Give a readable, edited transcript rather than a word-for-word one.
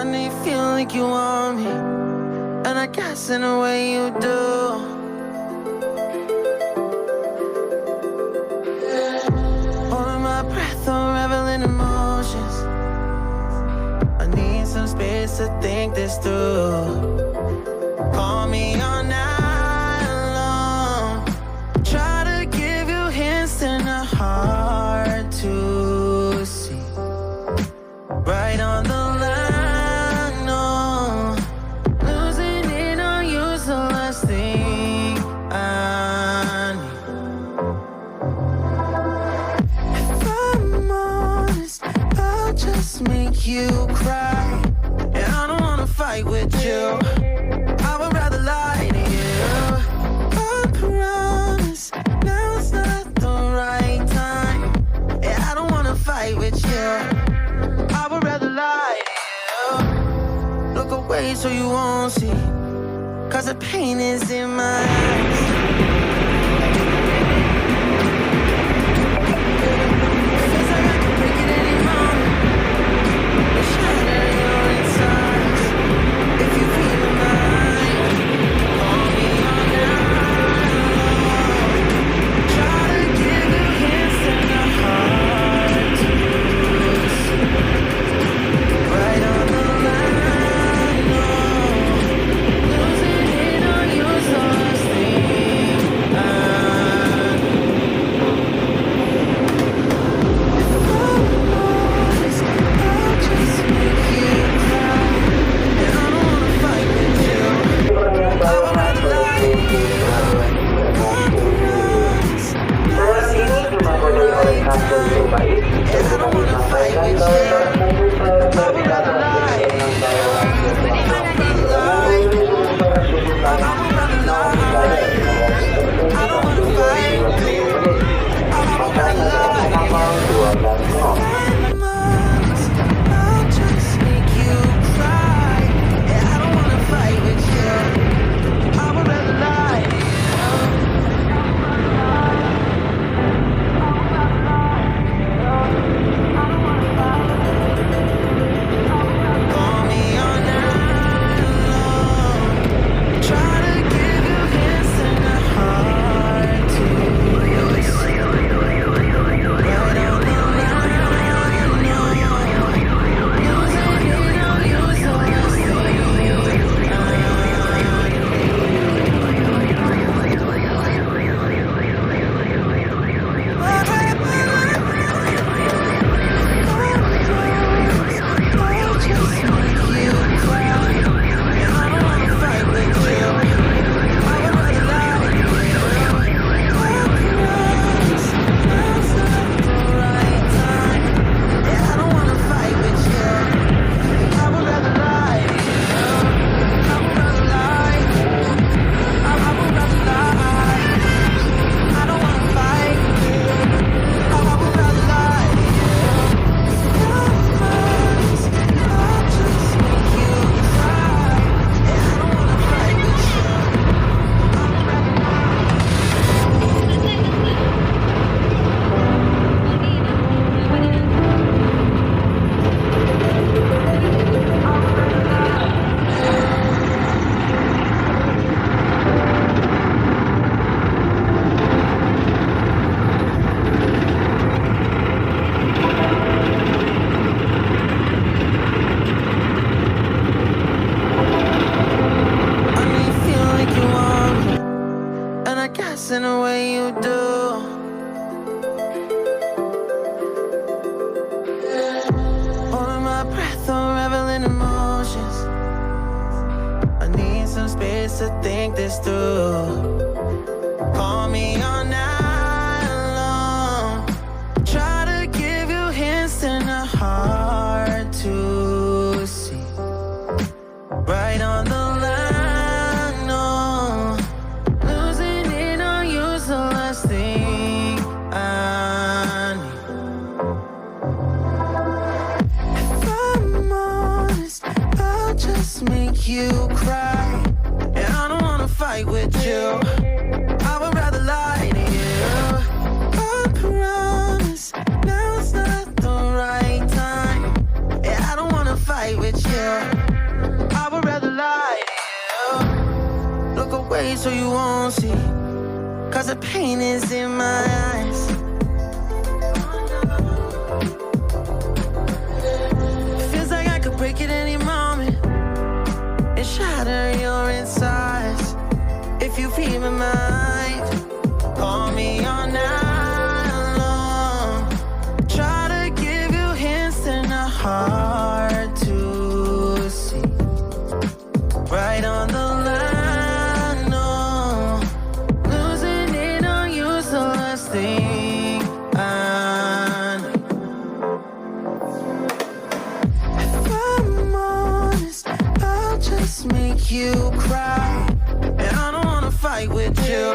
I know you feel like you want me, and I guess in a way you do. Holding my breath or reveling emotions. I need some space to think this through. Call me all night long. Try to give you hints and a hard to see. Right on the line, no. Losing it on you's the last thing I need. If I'm honest, I'll just make you cry. And I don't wanna fight with you. I would rather lie to you. I promise now's not the right time. Yeah, I don't wanna fight with you. I would rather lie to you. Look away so you won't see, 'cause the pain is in my eyes. Feels like I can break it any moment. But shatter your insides. If you feel mine, call me all night long. Try to give you hints and a hard to see. Right on the line, no. Losing it on you's the last thing I need. If I'm honest, I'll just make you cry. And I don't wanna fight with you. I would rather lie to you. I promise now's not the right time. And I don't wanna fight with you. I would rather lie to you. I would rather lie. I would rather lie. I don't wanna fight with you. I would rather lie to you. I'm honest, I'll just make you cry. And I don't wanna fight with you. I would rather lie to you. Call me all night long. Try to give you hints and a hard to see. Right on the line, no. Losing it on you's the last thing I know you feel like you want me, and I guess in a way you do. Holding my breath or reveling emotions. I need some space to think this through. Call me all night long. Try to give you hints and a hard to see. Right on the line, no. Losing it on you's the last thing I need. If I'm honest, I'll just make you cry. And I don't wanna fight with you. I would rather lie to you. I promise now's not the right time. Yeah, I don't wanna fight with you. away so you won't see, 'cause the pain is in my eyes. Feels like I could break it any moment and shatter your insides. If you feel my mind, call me all night long. Try to give you hints and a hard to see. Right on the line, no. Losing it on you's the last thing I know. If I'm honest, I'll just make you cry. And I don't wanna fight with you.